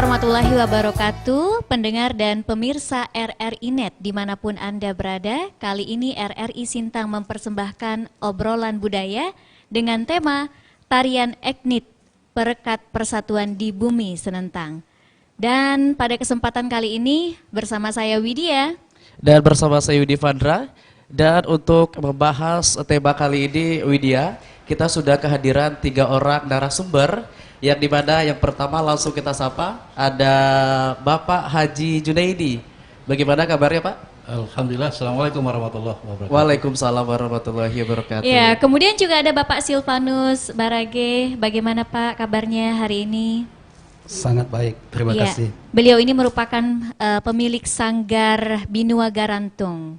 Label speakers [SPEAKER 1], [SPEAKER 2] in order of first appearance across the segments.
[SPEAKER 1] warahmatullahi wabarakatuh, pendengar dan pemirsa RRI Net dimanapun Anda berada. Kali ini RRI Sintang mempersembahkan obrolan budaya dengan tema Tarian Etnik Perekat Persatuan di Bumi Senentang. Dan pada kesempatan kali ini bersama saya Widya.
[SPEAKER 2] Dan bersama saya Yudi Vandra. Dan untuk membahas tema kali ini Widya, kita sudah kehadiran 3 orang narasumber. Yang dimana yang pertama langsung kita sapa, ada Bapak Haji Junaidi. Bagaimana kabarnya Pak?
[SPEAKER 3] Alhamdulillah, Assalamualaikum warahmatullahi wabarakatuh.
[SPEAKER 2] Waalaikumsalam warahmatullahi wabarakatuh.
[SPEAKER 1] Ya, kemudian juga ada Bapak Silvanus Barage. Bagaimana Pak kabarnya hari ini?
[SPEAKER 3] Sangat baik, terima
[SPEAKER 1] Ya,
[SPEAKER 3] kasih.
[SPEAKER 1] beliau ini merupakan pemilik Sanggar Binua Garantung.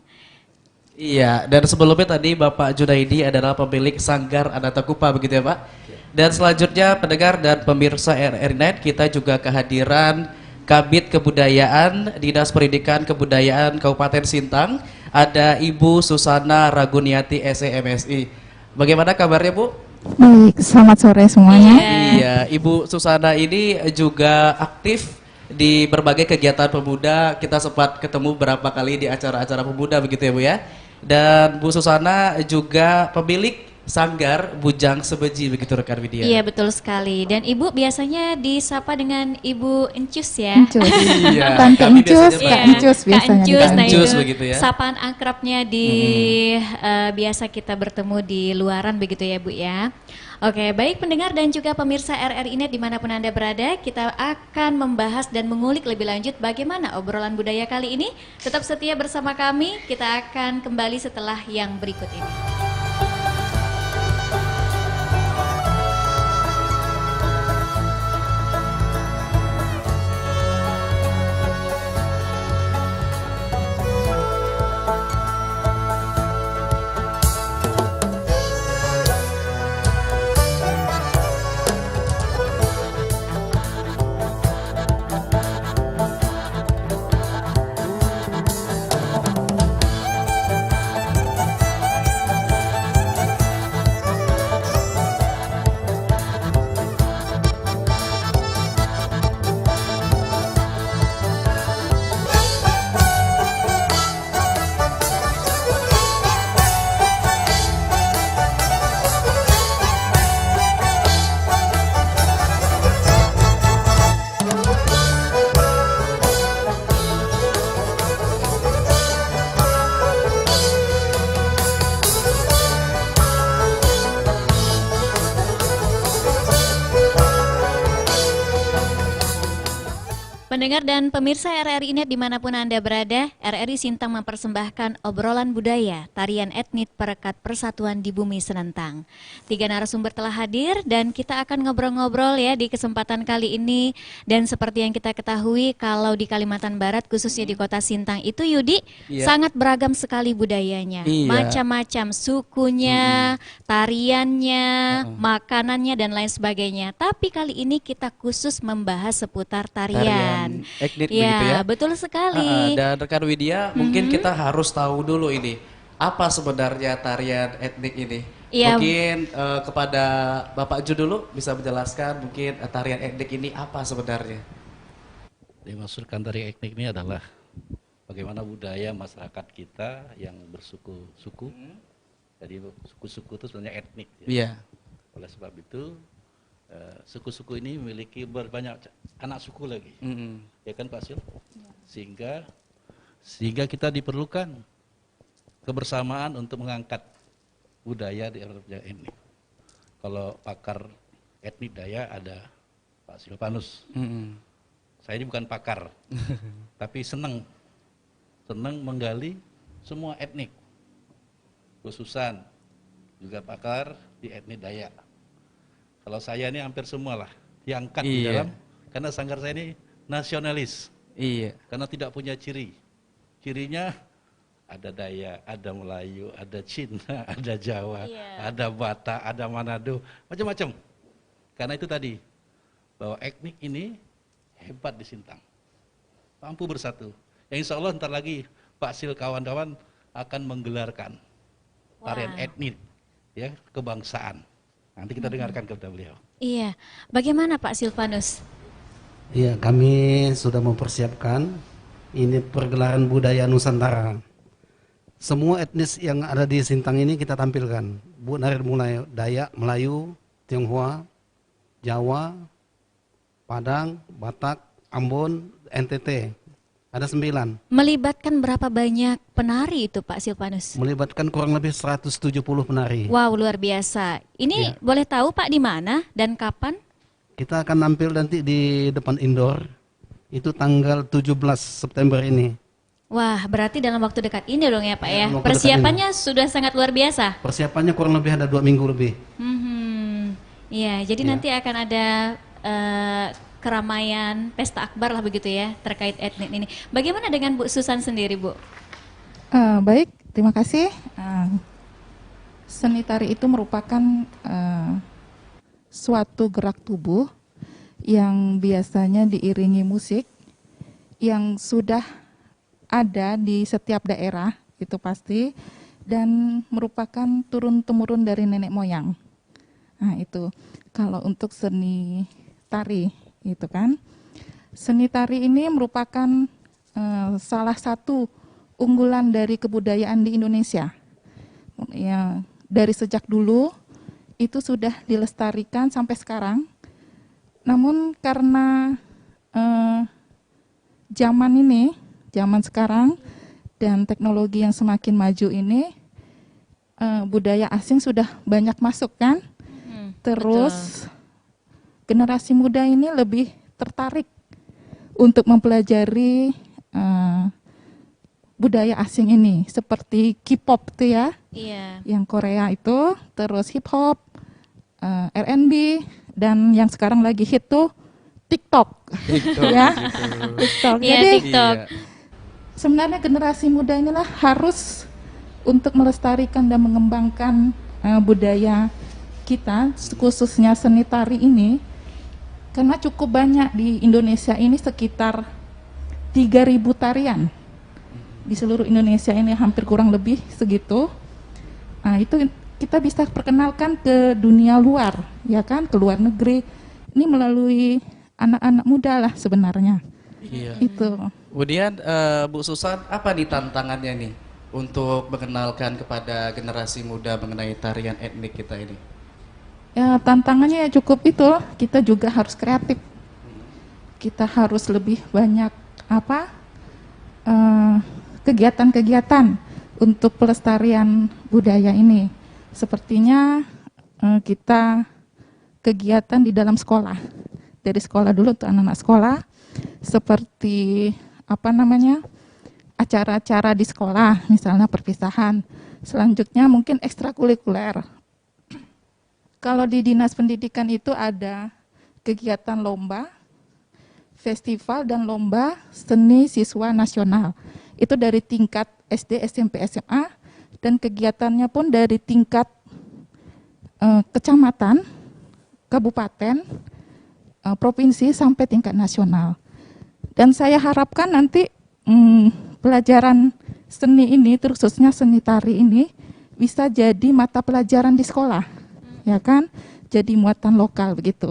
[SPEAKER 2] Iya, dan sebelumnya tadi Bapak Junaidi adalah pemilik Sanggar Anatakupa, begitu ya Pak? Dan selanjutnya pendengar dan pemirsa RRI Net, kita juga kehadiran Kabid Kebudayaan Dinas Pendidikan Kebudayaan Kabupaten Sintang, ada Ibu Susana Raguniati SEMSI. Bagaimana kabarnya Bu?
[SPEAKER 4] Baik, selamat sore semuanya.
[SPEAKER 2] Iya, Ibu Susana ini juga aktif di berbagai kegiatan pemuda. Kita sempat ketemu berapa kali di acara-acara pemuda begitu ya Bu ya. Dan Bu Susana juga pemilik Sanggar Bujang Sebeji begitu rekan Widya.
[SPEAKER 1] Iya, betul sekali. Dan Ibu biasanya disapa dengan Ibu Encus ya.
[SPEAKER 4] Encus.
[SPEAKER 2] Iya,
[SPEAKER 4] Tante
[SPEAKER 2] kami
[SPEAKER 4] Encus,
[SPEAKER 2] biasanya
[SPEAKER 4] Kak
[SPEAKER 1] Iya,
[SPEAKER 4] Encus
[SPEAKER 1] Kak
[SPEAKER 4] biasanya.
[SPEAKER 1] Encus,
[SPEAKER 4] Kak
[SPEAKER 1] nah
[SPEAKER 2] Encus
[SPEAKER 1] itu
[SPEAKER 2] begitu ya.
[SPEAKER 1] sapaan akrabnya di biasa kita bertemu di luaran begitu ya Bu ya. Oke, baik pendengar dan juga pemirsa RRI Net dimanapun Anda berada, kita akan membahas dan mengulik lebih lanjut bagaimana obrolan budaya kali ini. Tetap setia bersama kami, kita akan kembali setelah yang berikut ini. Pendengar dan pemirsa RRI Net dimanapun Anda berada, RRI Sintang mempersembahkan obrolan budaya, tarian etnik perekat persatuan di bumi Senentang. 3 narasumber telah hadir dan kita akan ngobrol-ngobrol ya di kesempatan kali ini. Dan seperti yang kita ketahui, kalau di Kalimantan Barat khususnya di kota Sintang itu Yudi,
[SPEAKER 2] Iya.
[SPEAKER 1] sangat beragam sekali budayanya.
[SPEAKER 2] Iya.
[SPEAKER 1] Macam-macam sukunya, tariannya, makanannya dan lain sebagainya. Tapi kali ini kita khusus membahas seputar tarian.
[SPEAKER 2] Etnik
[SPEAKER 1] Ya,
[SPEAKER 2] begitu ya.
[SPEAKER 1] betul sekali.
[SPEAKER 2] Dan rekan Widya, mungkin kita harus tahu dulu ini apa sebenarnya tarian etnik ini.
[SPEAKER 1] Iya.
[SPEAKER 2] Mungkin kepada Bapak Ju dulu bisa menjelaskan mungkin tarian etnik ini apa sebenarnya.
[SPEAKER 3] Dimaksudkan dari etnik ini adalah bagaimana budaya masyarakat kita yang bersuku-suku. Jadi suku-suku itu sebenarnya etnik. Ya.
[SPEAKER 2] Iya.
[SPEAKER 3] Oleh sebab itu suku-suku ini memiliki berbanyak anak suku lagi. Ya kan Pak Sil? Sehingga kita diperlukan kebersamaan untuk mengangkat budaya di Eropa ini. Kalau pakar etnik Dayak ada Pak Silvanus. Saya ini bukan pakar, tapi senang menggali semua etnik. Khususan juga pakar di etnik Dayak. Kalau saya ini hampir semua lah diangkat di dalam, karena sanggar saya ini nasionalis.
[SPEAKER 2] Iya.
[SPEAKER 3] Karena tidak punya ciri. Cirinya ada Dayak, ada Melayu, ada Cina, ada Jawa, ada Batak, ada Manado, macam-macam. Karena itu tadi, bahwa etnik ini hebat di Sintang. Mampu bersatu. Yang insya Allah ntar lagi Pak Sil kawan-kawan akan menggelarkan tarian etnik, ya, kebangsaan. Nanti kita dengarkan kepada beliau.
[SPEAKER 1] Iya, bagaimana Pak Silvanus?
[SPEAKER 5] Iya, kami sudah mempersiapkan ini pergelaran budaya Nusantara. Semua etnis yang ada di Sintang ini kita tampilkan. Dari mulai Dayak, Melayu, Tionghoa, Jawa, Padang, Batak, Ambon, NTT. Ada 9.
[SPEAKER 1] Melibatkan berapa banyak penari itu Pak Silvanus?
[SPEAKER 5] Melibatkan kurang lebih 170 penari.
[SPEAKER 1] Wow, luar biasa. Ini boleh tahu Pak di mana dan kapan?
[SPEAKER 5] Kita akan tampil nanti di depan indoor. Itu tanggal 17 September ini.
[SPEAKER 1] Wah, berarti dalam waktu dekat ini dong ya Pak ya.
[SPEAKER 5] Dalam waktu
[SPEAKER 1] Persiapannya sudah sangat luar biasa.
[SPEAKER 5] Persiapannya kurang lebih ada 2 minggu lebih.
[SPEAKER 1] Iya, jadi nanti akan ada keramaian pesta akbar lah begitu ya terkait etnik ini. Bagaimana dengan Bu Susan sendiri, Bu?
[SPEAKER 4] Baik, terima kasih. Seni tari itu merupakan suatu gerak tubuh yang biasanya diiringi musik yang sudah ada di setiap daerah, itu pasti, dan merupakan turun-temurun dari nenek moyang. Nah itu, kalau untuk seni tari, itu kan. Seni tari ini merupakan salah satu unggulan dari kebudayaan di Indonesia. Ya, dari sejak dulu itu sudah dilestarikan sampai sekarang. Namun karena zaman sekarang dan teknologi yang semakin maju ini, budaya asing sudah banyak masuk kan. Terus generasi muda ini lebih tertarik untuk mempelajari budaya asing ini, seperti K-pop tuh ya, yang Korea itu, terus hip hop, R&B, dan yang sekarang lagi hit tuh TikTok, ya, TikTok.
[SPEAKER 1] Iya,
[SPEAKER 4] Jadi
[SPEAKER 1] TikTok.
[SPEAKER 4] sebenarnya generasi muda inilah harus untuk melestarikan dan mengembangkan budaya kita, khususnya seni tari ini, karena cukup banyak di Indonesia ini sekitar 3.000 tarian. Di seluruh Indonesia ini hampir kurang lebih segitu. Nah, itu kita bisa perkenalkan ke dunia luar, ya kan, ke luar negeri. Ini melalui anak-anak muda lah sebenarnya.
[SPEAKER 2] Iya.
[SPEAKER 4] Itu.
[SPEAKER 2] Kemudian Bu Susan, apa nih tantangannya nih untuk mengenalkan kepada generasi muda mengenai tarian etnik kita ini?
[SPEAKER 4] Ya, tantangannya ya cukup itu, kita juga harus kreatif. Kita harus lebih banyak kegiatan-kegiatan untuk pelestarian budaya ini. Sepertinya kita kegiatan di dalam sekolah. Dari sekolah dulu untuk anak-anak sekolah, seperti acara-acara di sekolah, misalnya perpisahan. Selanjutnya mungkin ekstrakurikuler. Kalau di Dinas Pendidikan itu ada kegiatan lomba, festival dan lomba seni siswa nasional. Itu dari tingkat SD, SMP, SMA, dan kegiatannya pun dari tingkat kecamatan, kabupaten, provinsi sampai tingkat nasional. Dan saya harapkan nanti pelajaran seni ini, khususnya seni tari ini, bisa jadi mata pelajaran di sekolah. Ya kan, jadi muatan lokal begitu.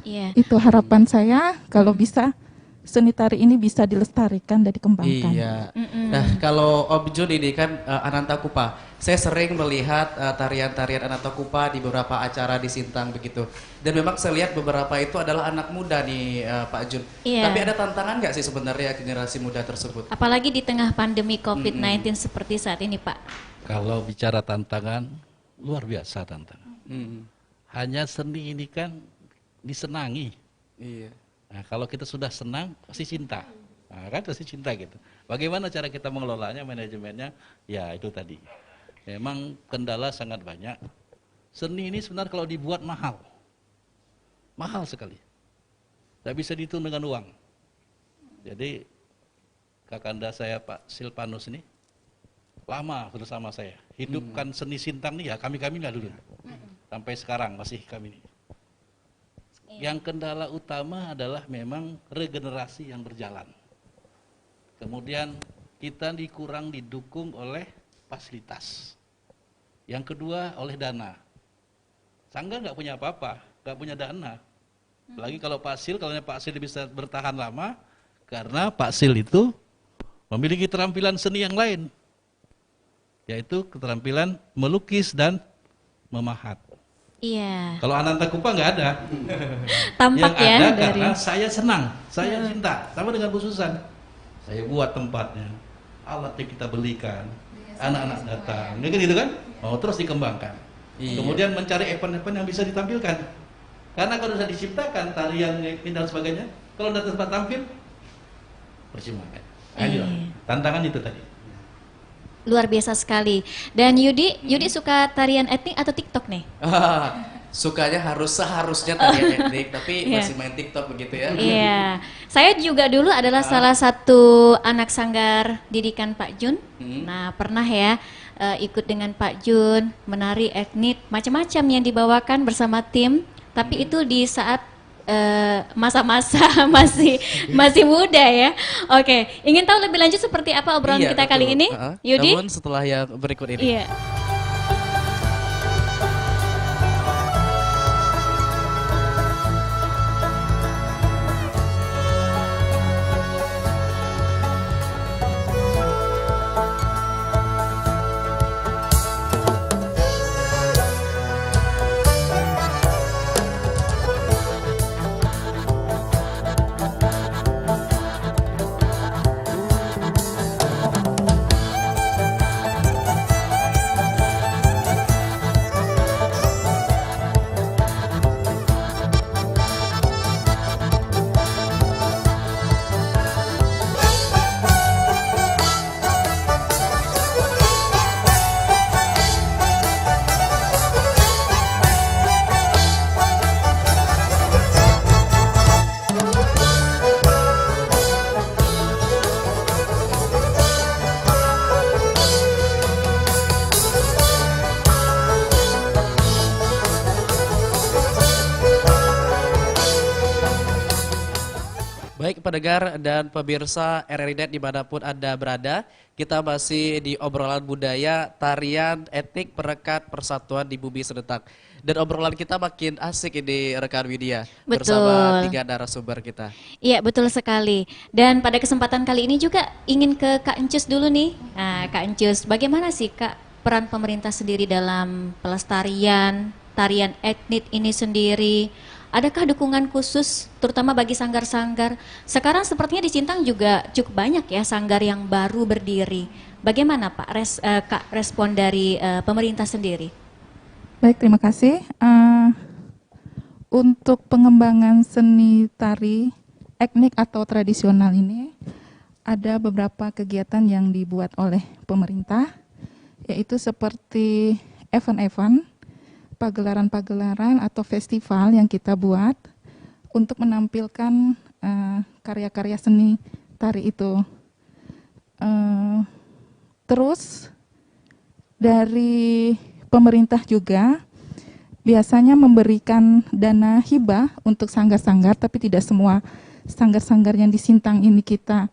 [SPEAKER 1] Iya.
[SPEAKER 4] Itu harapan saya kalau bisa seni tari ini bisa dilestarikan dan dikembangkan.
[SPEAKER 2] Iya. Nah, kalau Om Jun ini kan Anantakupa, saya sering melihat tarian-tarian Anantakupa di beberapa acara di Sintang begitu. Dan memang saya lihat beberapa itu adalah anak muda nih Pak Jun.
[SPEAKER 1] Iya.
[SPEAKER 2] Tapi ada tantangan nggak sih sebenarnya generasi muda tersebut?
[SPEAKER 1] Apalagi di tengah pandemi COVID-19 seperti saat ini, Pak.
[SPEAKER 3] Kalau bicara tantangan, luar biasa tantangan. Hanya seni ini kan disenangi.
[SPEAKER 2] Iya.
[SPEAKER 3] Nah, kalau kita sudah senang, pasti cinta. Nah, kan pasti cinta gitu. Bagaimana cara kita mengelolanya, manajemennya? Ya itu tadi. Memang kendala sangat banyak. Seni ini sebenarnya kalau dibuat mahal. Mahal sekali. Tidak bisa dihitung dengan uang. Jadi kakanda saya Pak Silvanus ini lama bersama saya. Hidupkan seni Sintang nih ya kami-kami lah dulu. Sampai sekarang masih kami ini. Yang kendala utama adalah memang regenerasi yang berjalan. Kemudian kita kurang didukung oleh fasilitas. Yang kedua oleh dana. Sanggar nggak punya apa-apa, nggak punya dana. Apalagi kalau Pak Sil, kalau Pak Sil bisa bertahan lama, karena Pak Sil itu memiliki keterampilan seni yang lain, yaitu keterampilan melukis dan memahat.
[SPEAKER 1] Iya,
[SPEAKER 3] Kalau Anantakupa nggak ada.
[SPEAKER 1] tampak
[SPEAKER 3] Yang
[SPEAKER 1] ya
[SPEAKER 3] ada
[SPEAKER 1] dari
[SPEAKER 3] karena saya senang, saya cinta. Sama dengan Bu Susan. Saya buat tempatnya, alatnya kita belikan, anak-anak datang, ya kan gitu kan? Oh, terus dikembangkan.
[SPEAKER 2] Iya.
[SPEAKER 3] Kemudian mencari event-event yang bisa ditampilkan. Karena kalau sudah diciptakan tarian ini dan sebagainya, kalau tidak tempat tampil, percuma kan? Ayo, tantangan itu tadi.
[SPEAKER 1] luar biasa sekali. Dan Yudi suka tarian etnik atau TikTok nih?
[SPEAKER 2] Sukanya seharusnya tarian etnik, tapi
[SPEAKER 1] Iya.
[SPEAKER 2] masih main TikTok begitu ya.
[SPEAKER 1] Iya, saya juga dulu adalah salah satu anak sanggar didikan Pak Jun. Nah, pernah ya ikut dengan Pak Jun menari etnik macam-macam yang dibawakan bersama tim. Tapi itu di saat masa-masa masih muda ya. Oke, ingin tahu lebih lanjut seperti apa obrolan
[SPEAKER 2] Iya,
[SPEAKER 1] kita
[SPEAKER 2] betul.
[SPEAKER 1] kali ini, Yudi?
[SPEAKER 2] Namun setelah yang berikut ini.
[SPEAKER 1] Iya.
[SPEAKER 2] Baik pendengar dan pemirsa RRI Net dimanapun Anda berada, kita masih di obrolan budaya, tarian, etnik, perekat, persatuan di bumi serentak. Dan obrolan kita makin asik ini rekan Widya bersama
[SPEAKER 1] Betul.
[SPEAKER 2] 3 narasumber kita.
[SPEAKER 1] Iya, betul sekali. Dan pada kesempatan kali ini juga ingin ke Kak Encus dulu nih. Nah, Kak Encus, bagaimana sih Kak peran pemerintah sendiri dalam pelestarian tarian etnik ini sendiri? Adakah dukungan khusus terutama bagi sanggar-sanggar? Sekarang sepertinya di Sintang juga cukup banyak ya sanggar yang baru berdiri. Bagaimana Pak Kak respon dari pemerintah sendiri?
[SPEAKER 4] Baik, terima kasih. Untuk pengembangan seni tari etnik atau tradisional ini, ada beberapa kegiatan yang dibuat oleh pemerintah, yaitu seperti event-event, pagelaran-pagelaran atau festival yang kita buat untuk menampilkan karya-karya seni tari itu. Terus dari pemerintah juga biasanya memberikan dana hibah untuk sanggar-sanggar, tapi tidak semua sanggar-sanggar yang di Sintang ini kita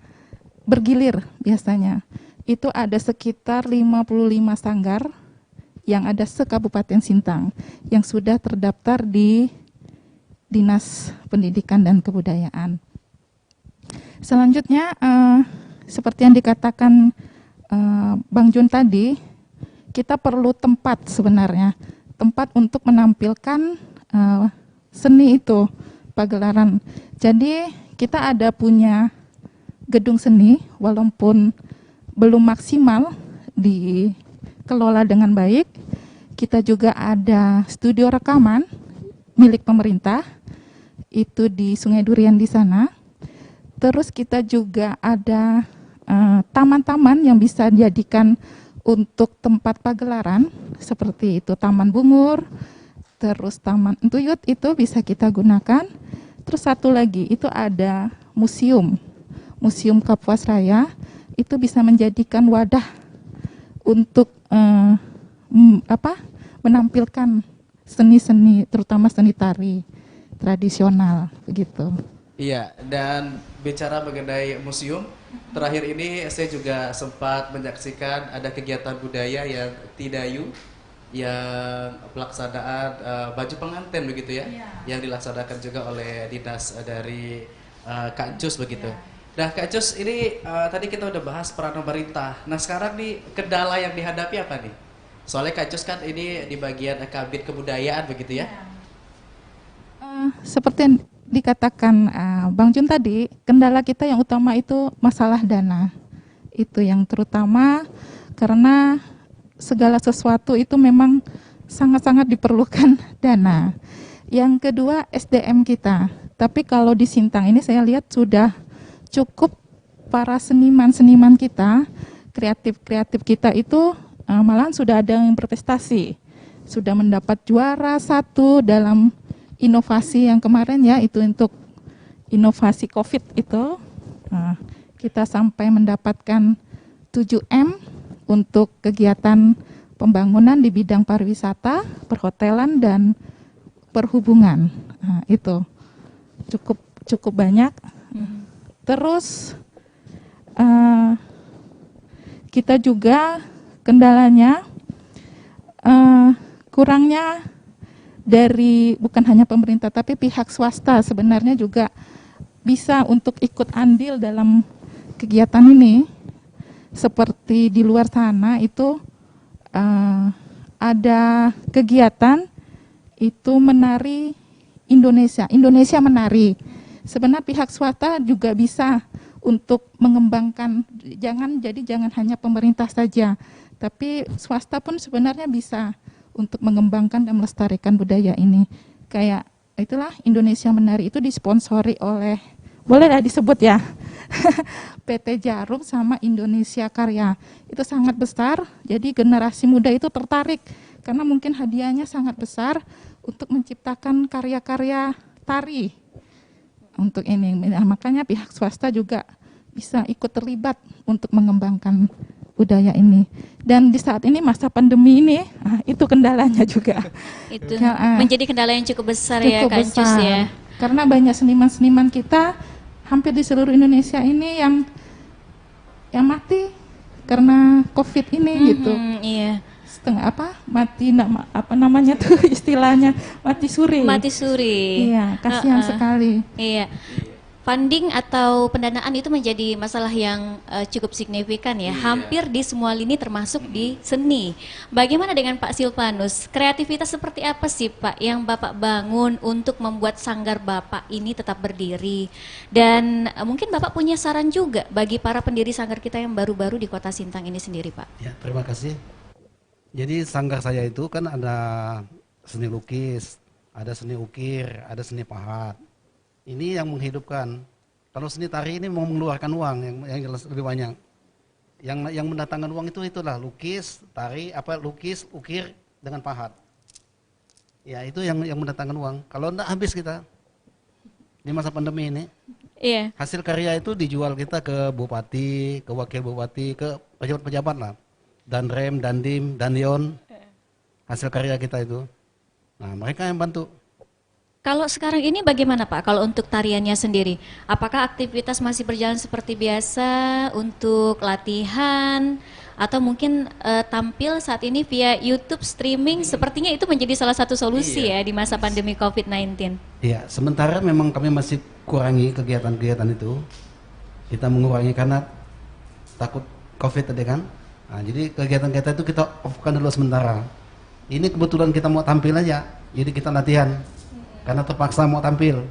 [SPEAKER 4] bergilir biasanya. Itu ada sekitar 55 sanggar yang ada se-Kabupaten Sintang yang sudah terdaftar di Dinas Pendidikan dan Kebudayaan. Selanjutnya, seperti yang dikatakan Bang Jun tadi, kita perlu tempat sebenarnya, tempat untuk menampilkan seni itu, pagelaran. Jadi kita ada punya gedung seni, walaupun belum maksimal dikelola dengan baik. Kita juga ada studio rekaman milik pemerintah, itu di Sungai Durian di sana. Terus kita juga ada taman-taman yang bisa dijadikan untuk tempat pagelaran, seperti itu Taman Bungur, terus Taman Entuyut itu bisa kita gunakan. Terus satu lagi itu ada museum Kapuas Raya, itu bisa menjadikan wadah untuk menampilkan seni-seni, terutama seni tari tradisional begitu.
[SPEAKER 2] Iya, dan bicara mengenai museum, terakhir ini saya juga sempat menyaksikan ada kegiatan budaya yang Tidayu yang pelaksanaan baju pengantin begitu ya, yang dilaksanakan juga oleh dinas dari Kak Jus begitu. Nah Kak Jus ini tadi kita udah bahas peran pemerintah. Nah sekarang nih kendala yang dihadapi apa nih? Soalnya Kak Jus kan ini di bagian Kabid Kebudayaan begitu ya.
[SPEAKER 4] Seperti yang dikatakan Bang Jun tadi, kendala kita yang utama itu masalah dana. Itu yang terutama karena segala sesuatu itu memang sangat-sangat diperlukan dana. Yang kedua SDM kita. Tapi kalau di Sintang ini saya lihat sudah cukup para seniman-seniman kita, kreatif-kreatif kita itu malahan sudah ada yang berprestasi. Sudah mendapat juara 1 dalam inovasi yang kemarin ya, itu untuk inovasi COVID itu. Kita sampai mendapatkan 7M untuk kegiatan pembangunan di bidang pariwisata, perhotelan, dan perhubungan. Itu cukup banyak. Terus kita juga kendalanya kurangnya dari bukan hanya pemerintah tapi pihak swasta sebenarnya juga bisa untuk ikut andil dalam kegiatan ini. Seperti di luar sana itu ada kegiatan itu menari Indonesia menari. Sebenarnya pihak swasta juga bisa untuk mengembangkan, jangan hanya pemerintah saja, tapi swasta pun sebenarnya bisa untuk mengembangkan dan melestarikan budaya ini. Kayak itulah Indonesia Menari itu disponsori oleh, bolehlah disebut ya, PT Jarum sama Indonesia Karya. Itu sangat besar, jadi generasi muda itu tertarik karena mungkin hadiahnya sangat besar untuk menciptakan karya-karya tari. Untuk ini, nah, makanya pihak swasta juga bisa ikut terlibat untuk mengembangkan budaya ini. Dan di saat ini masa pandemi ini, itu kendalanya juga.
[SPEAKER 1] Itu menjadi kendala yang cukup besar ya Kak Jus ya.
[SPEAKER 4] Karena banyak seniman-seniman kita hampir di seluruh Indonesia ini yang mati karena COVID ini gitu.
[SPEAKER 1] Iya.
[SPEAKER 4] Setengah mati apa namanya tuh istilahnya mati suri.
[SPEAKER 1] Mati suri.
[SPEAKER 4] Iya, kasihan sekali.
[SPEAKER 1] Iya. Funding atau pendanaan itu menjadi masalah yang cukup signifikan ya. Hampir di semua lini termasuk di seni. Bagaimana dengan Pak Silvanus? Kreativitas seperti apa sih Pak yang Bapak bangun untuk membuat sanggar Bapak ini tetap berdiri? Dan mungkin Bapak punya saran juga bagi para pendiri sanggar kita yang baru-baru di Kota Sintang ini sendiri Pak.
[SPEAKER 5] Ya, terima kasih. Jadi sanggar saya itu kan ada seni lukis, ada seni ukir, ada seni pahat. Ini yang menghidupkan. Kalau seni tari ini mau mengeluarkan uang yang lebih banyak. Yang mendatangkan uang itulah lukis, tari, lukis, ukir dengan pahat. Ya itu yang mendatangkan uang. Kalau enggak habis kita di masa pandemi ini.
[SPEAKER 1] Iya.
[SPEAKER 5] Hasil karya itu dijual kita ke bupati, ke wakil bupati, ke pejabat-pejabat lah. Danrem, Dandim, Danion. Hasil karya kita itu. Nah, mereka yang bantu.
[SPEAKER 1] Kalau sekarang ini bagaimana Pak, kalau untuk tariannya sendiri? Apakah aktivitas masih berjalan seperti biasa untuk latihan? Atau mungkin tampil saat ini via YouTube streaming? Sepertinya itu menjadi salah satu solusi ya di masa pandemi COVID-19.
[SPEAKER 5] Iya, sementara memang kami masih kurangi kegiatan-kegiatan itu. Kita mengurangi karena takut COVID tadi kan. Nah, jadi kegiatan-kegiatan itu kita off-kan dulu sementara. Ini kebetulan kita mau tampil aja, jadi kita latihan. Karena terpaksa mau tampil.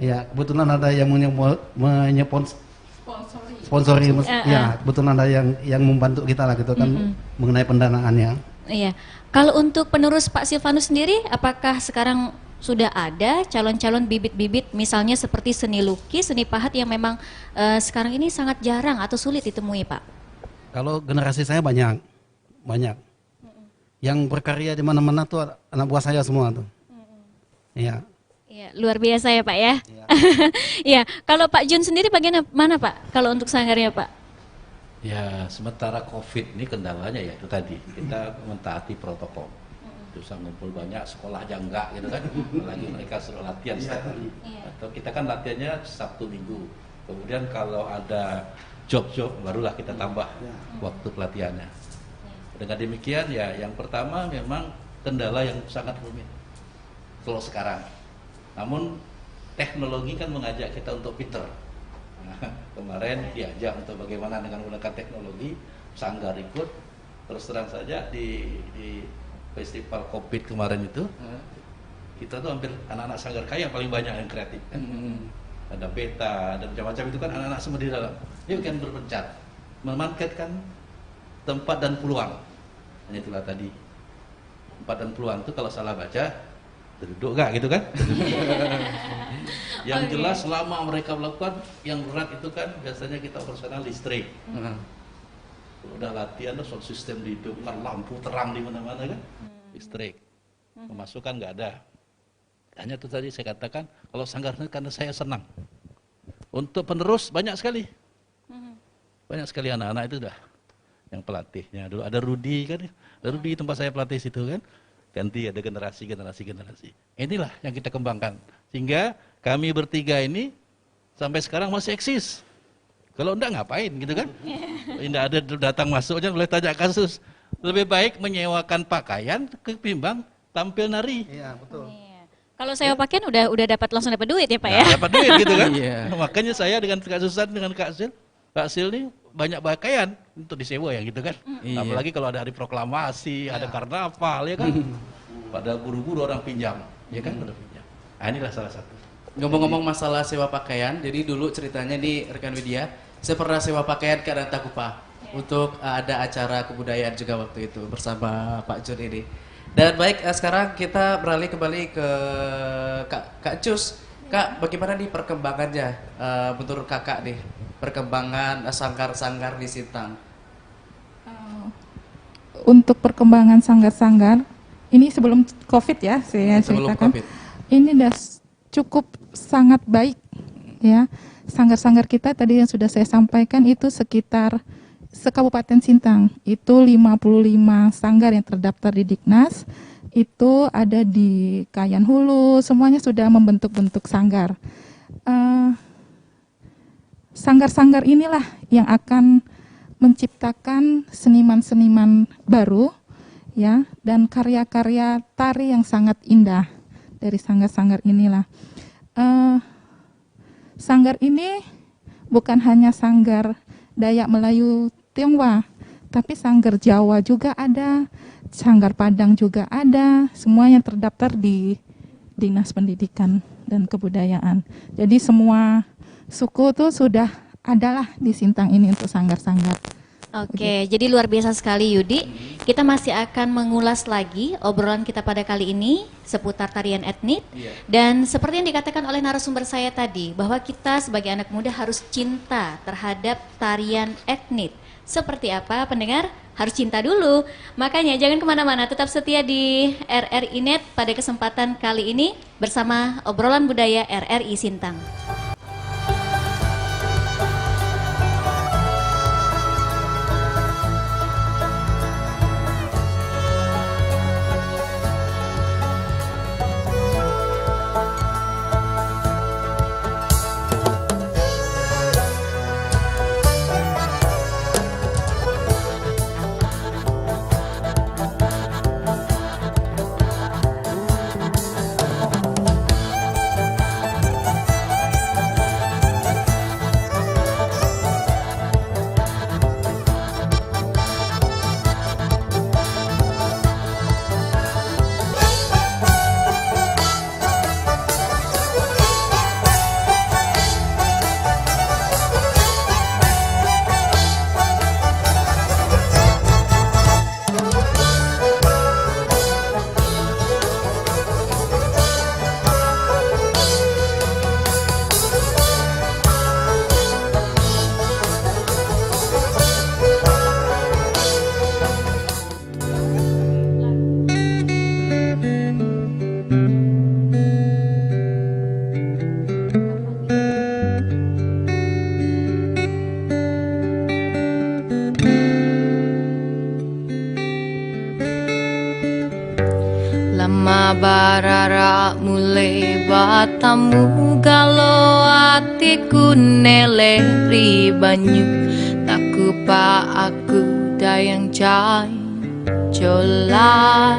[SPEAKER 5] Iya, kebetulan ada yang sponsori, ya, kebetulan ada yang membantu kita lah gitu kan mengenai pendanaannya.
[SPEAKER 1] Iya. Kalau untuk penerus Pak Silvanus sendiri, apakah sekarang sudah ada calon-calon bibit-bibit misalnya seperti seni lukis, seni pahat yang memang sekarang ini sangat jarang atau sulit ditemui Pak?
[SPEAKER 5] Kalau generasi saya banyak. Yang berkarya di mana-mana tuh anak buah saya semua tuh. Iya.
[SPEAKER 1] Iya, luar biasa ya Pak ya. Iya, kalau Pak Jun sendiri bagaimana Pak? Kalau untuk sanggarnya Pak?
[SPEAKER 3] Ya, sementara COVID ini kendalanya ya itu tadi kita mentaati protokol. Bisa ngumpul banyak, sekolah aja enggak gitu kan. Lagi mereka suruh latihan setiap hari. Atau kita kan latihannya Sabtu Minggu. Kemudian kalau ada job-job barulah kita tambah waktu pelatihannya. Dengan demikian ya, yang pertama memang kendala yang sangat rumit kalau sekarang. Namun teknologi kan mengajak kita untuk pinter. Nah, kemarin diajak untuk bagaimana dengan menggunakan teknologi, Sanggar ikut. Terus terang saja di festival COVID kemarin itu, kita tuh hampir anak-anak Sanggar Kaya paling banyak yang kreatif kan. Ada peta, ada macam-macam, itu kan anak-anak semua di dalam. Yuk kan berpencar, memanfaatkan tempat dan peluang. Hanya itulah tadi, tempat dan peluang itu kalau salah baca duduk gak gitu kan. Yang jelas selama mereka melakukan yang berat itu kan biasanya kita operasional listrik. Udah latihan soal sistem dihidupkan, lampu terang di mana-mana kan, listrik. Pemasukan nggak ada. Hanya itu tadi saya katakan, kalau Sanggar karena saya senang. Untuk penerus banyak sekali. Banyak sekali anak-anak itu dah. Yang pelatihnya dulu ada Rudi kan, ada Rudi tempat saya pelatih situ kan. Ganti ada generasi. Inilah yang kita kembangkan. Sehingga kami bertiga ini sampai sekarang masih eksis. Kalau enggak ngapain gitu kan? Tidak ada datang masuknya boleh tanya kasus. Lebih baik menyewakan pakaian ketimbang tampil nari.
[SPEAKER 5] Iya, betul.
[SPEAKER 1] Kalau saya pakaian udah langsung dapat duit ya Pak ya?
[SPEAKER 3] Nah, dapat duit gitu kan?
[SPEAKER 2] Iya.
[SPEAKER 3] Makanya saya dengan Kak Susan dengan Kak Sil ini banyak pakaian untuk disewa ya gitu kan?
[SPEAKER 2] Iya.
[SPEAKER 3] Apalagi kalau ada hari proklamasi, ada karnaval ya kan? Pada buru-buru orang pinjam, ya kan? Pada pinjam. Nah, inilah salah satu.
[SPEAKER 2] Ngomong-ngomong masalah sewa pakaian, jadi dulu ceritanya nih rekan Widya, saya pernah sewa pakaian ke Anantakupa untuk ada acara kebudayaan juga waktu itu bersama Pak Jun ini. Dan baik, sekarang kita beralih kembali ke Kak Cus. Kak, bagaimana nih perkembangannya menurut kakak nih, perkembangan sanggar-sanggar di Sintang?
[SPEAKER 4] Untuk perkembangan sanggar-sanggar, ini sebelum COVID ya saya
[SPEAKER 2] Sebelum
[SPEAKER 4] ceritakan.
[SPEAKER 2] COVID.
[SPEAKER 4] Ini udah cukup sangat baik ya. Sanggar-sanggar kita tadi yang sudah saya sampaikan itu sekitar sekabupaten Sintang. Itu 55 sanggar yang terdaftar di Diknas. Itu ada di Kayan Hulu, semuanya sudah membentuk-bentuk sanggar. Sanggar-sanggar inilah yang akan menciptakan seniman-seniman baru ya, dan karya-karya tari yang sangat indah dari sanggar-sanggar inilah. Sanggar ini bukan hanya sanggar Dayak, Melayu, Tionghoa, tapi sanggar Jawa juga ada, sanggar Padang juga ada, semua yang terdaftar di Dinas Pendidikan dan Kebudayaan. Jadi semua suku tuh sudah adalah di Sintang ini untuk sanggar-sanggar.
[SPEAKER 1] Oke, jadi luar biasa sekali Yudi. Kita masih akan mengulas lagi obrolan kita pada kali ini seputar tarian etnik. Dan seperti yang dikatakan oleh narasumber saya tadi, bahwa kita sebagai anak muda harus cinta terhadap tarian etnik. Seperti apa pendengar? Harus cinta dulu. Makanya jangan kemana-mana, tetap setia di RRI Net pada kesempatan kali ini bersama obrolan budaya RRI Sintang.
[SPEAKER 6] Lama barara mulai batamu galo atiku neleri banyu taku pa aku dayang jai Janjola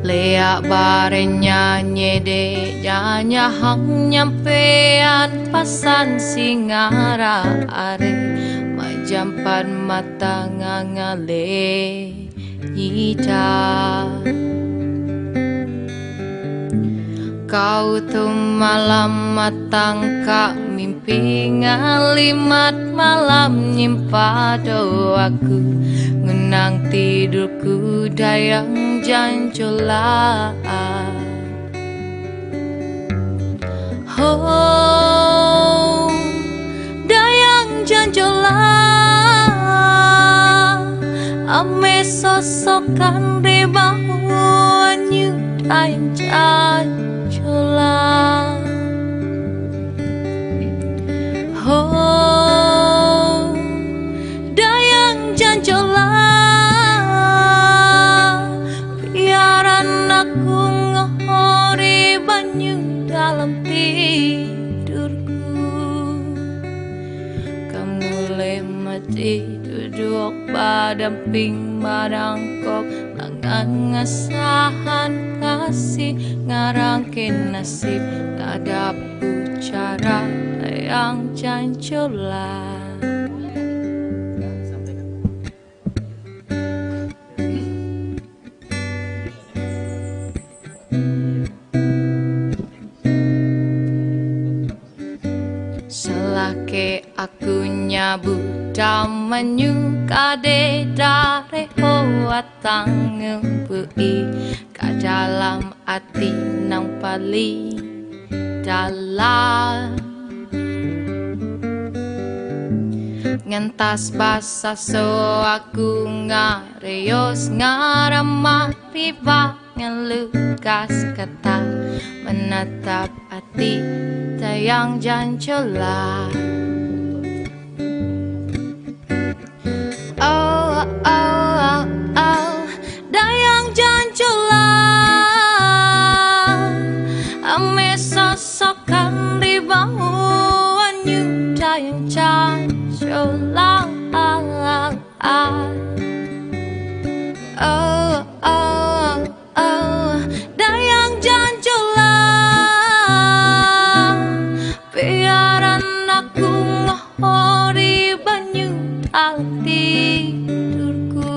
[SPEAKER 6] Lea barenya nyede janya hang nyampean pasan singara are majampan mata ngangale yita Kau tuh malam matang kak mimpi ngalimat malam nyimpa doaku ngenang tidurku dayang janjola Oh dayang janjola ame sosokan di bawahnya dayang janjola Oh dayang janjola biaran aku ngohori banyu dalam tidurku kamu lemati duduk badamping madangkok langan ngasahan kasih ngarangkin nasib ada bicara yang janjola Selake aku nyabut damanyu kade dare hoatang ngempui ka dalam ati nang pali dalam ngentas basa so aku ngareos ngaramah pipa ngelukas kata menatap ati dayang janjola Oh, oh, oh, oh, dayang janjola ame sosokan di bawahnya dayang janjola Oh, oh, oh, dayang janjola biaran aku ngohori banyu dalam tidurku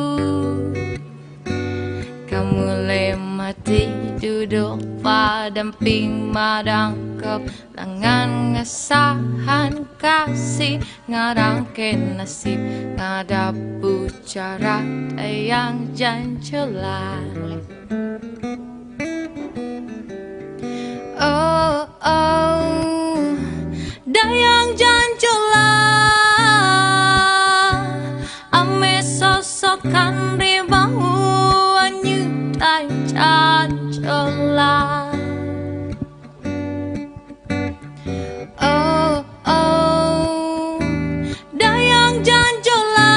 [SPEAKER 6] kamu lemati duduk padamping madangkep langan ngesahan kasih ngarangken nasib ngadap bicara dayang janjola Oh, oh, dayang janjola ame sosokan di bawahnya dayang janjola Oh, oh, dayang janjola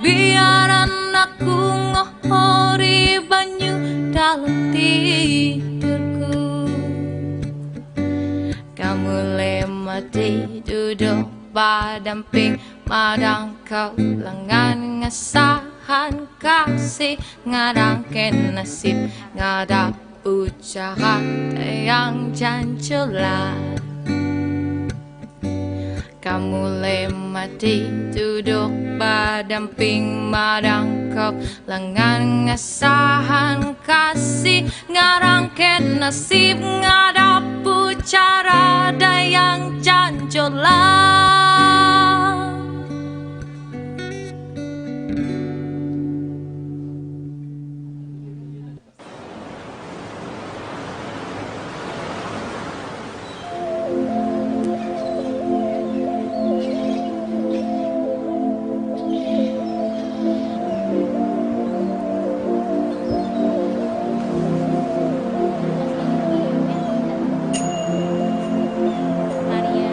[SPEAKER 6] biaran aku ngohori banyu dalam tidurku kamu lemati duduk badamping madangkau lengan ngesahan kasih ngarangken nasib ngadap ucara dayang janjola kamu lemati duduk badamping madangkau lengan ngesahan kasih ngarangken nasib ngadap ucara dayang janjola
[SPEAKER 1] Maria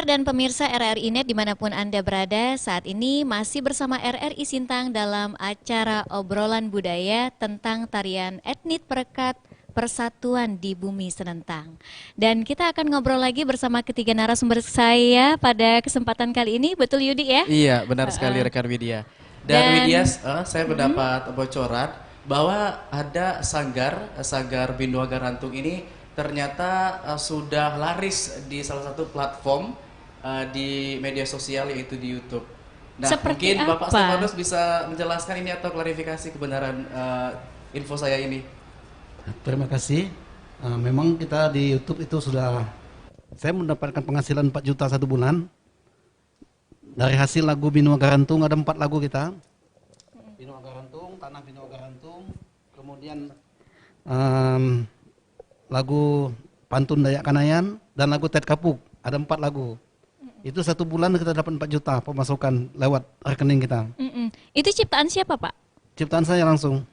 [SPEAKER 1] dan pemirsa RRI Net dimanapun Anda berada, saat ini masih bersama RRI Sintang dalam acara obrolan budaya tentang tarian etnik perekat persatuan di bumi Senentang. Dan kita akan ngobrol lagi bersama ketiga narasumber saya pada kesempatan kali ini, betul Yudi ya?
[SPEAKER 2] Iya, benar sekali rekan Widya. Dan Widya, saya mendapat bocoran bahwa ada sanggar Bindua Garantung ini ternyata sudah laris di salah satu platform di media sosial yaitu di YouTube. Nah,
[SPEAKER 1] Seperti
[SPEAKER 2] mungkin Bapak
[SPEAKER 1] apa?
[SPEAKER 2] Stefanus bisa menjelaskan ini atau klarifikasi kebenaran info saya ini.
[SPEAKER 5] Terima kasih. Memang kita di YouTube itu sudah, saya mendapatkan penghasilan 4 juta 1 bulan. Dari hasil lagu Bindua Garantung ada 4 lagu kita. Bindua Garantung, Tanah Bindua Garantung, kemudian lagu Pantun Dayak Kanayan dan lagu Tet Kapuk. Ada 4 lagu. Itu 1 bulan kita dapat 4 juta pemasukan lewat rekening kita.
[SPEAKER 1] Itu ciptaan siapa Pak?
[SPEAKER 5] Ciptaan saya langsung.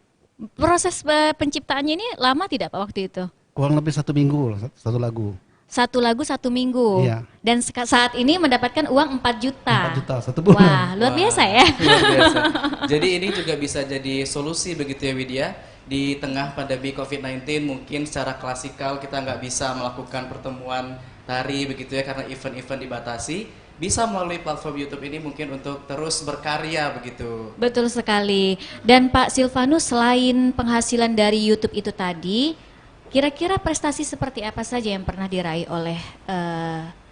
[SPEAKER 1] Proses penciptaannya ini lama tidak Pak waktu itu?
[SPEAKER 5] Kurang lebih 1 minggu satu lagu.
[SPEAKER 1] 1 lagu 1 minggu.
[SPEAKER 5] Iya.
[SPEAKER 1] Dan saat ini mendapatkan uang 4 juta.
[SPEAKER 5] 4 juta 1 bulan.
[SPEAKER 1] Wah, luar biasa ya.
[SPEAKER 2] Luar biasa. Jadi ini juga bisa jadi solusi begitu ya Widya. Di tengah pandemi COVID-19 mungkin secara klasikal kita nggak bisa melakukan pertemuan tari begitu ya karena event-event dibatasi. Bisa melalui platform YouTube ini mungkin untuk terus berkarya begitu.
[SPEAKER 1] Betul sekali. Dan Pak Silvanus, selain penghasilan dari YouTube itu tadi, kira-kira prestasi seperti apa saja yang pernah diraih oleh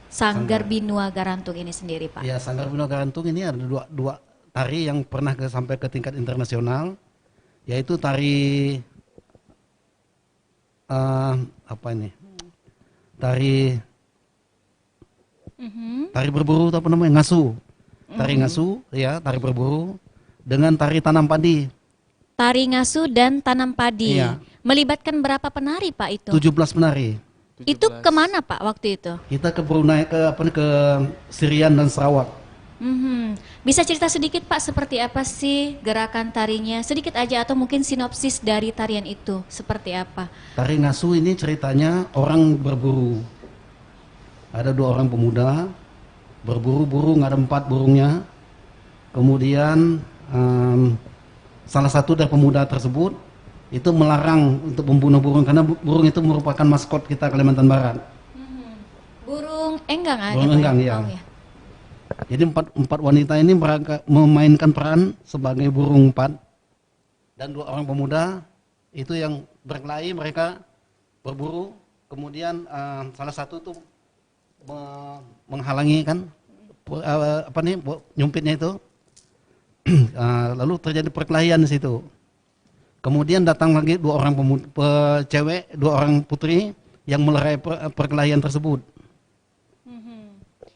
[SPEAKER 1] Sanggar Bindua Garantung ini sendiri Pak?
[SPEAKER 5] Ya, Sanggar Bindua Garantung ini ada dua tari yang pernah sampai ke tingkat internasional, yaitu tari tari berburu atau apa namanya, ngasu. Tari ngasu, ya, tari berburu dengan tari tanam padi.
[SPEAKER 1] Tari ngasu dan tanam padi.
[SPEAKER 5] Iya.
[SPEAKER 1] Melibatkan berapa penari Pak itu?
[SPEAKER 5] 17 penari.
[SPEAKER 1] Itu kemana Pak waktu itu?
[SPEAKER 5] Kita ke Brunei, ke Sirian dan Sarawak.
[SPEAKER 1] Bisa cerita sedikit Pak seperti apa sih gerakan tarinya? Sedikit aja atau mungkin sinopsis dari tarian itu seperti apa?
[SPEAKER 5] Tari ngasu ini ceritanya orang berburu. Ada 2 orang pemuda berburu-buru, ada 4 burungnya. Kemudian salah satu dari pemuda tersebut itu melarang untuk membunuh burung karena burung itu merupakan maskot kita Kalimantan Barat.
[SPEAKER 1] Burung enggang
[SPEAKER 5] Burung enggang, ya.
[SPEAKER 1] Oh, ya.
[SPEAKER 5] Jadi empat wanita ini memainkan peran sebagai burung empat, dan 2 orang pemuda itu yang berkelahi, mereka berburu. Kemudian salah satu itu menghalangi kan nyumpitnya itu. Lalu terjadi perkelahian di situ. Kemudian datang lagi 2 orang cewek, 2 orang putri yang melerai perkelahian tersebut.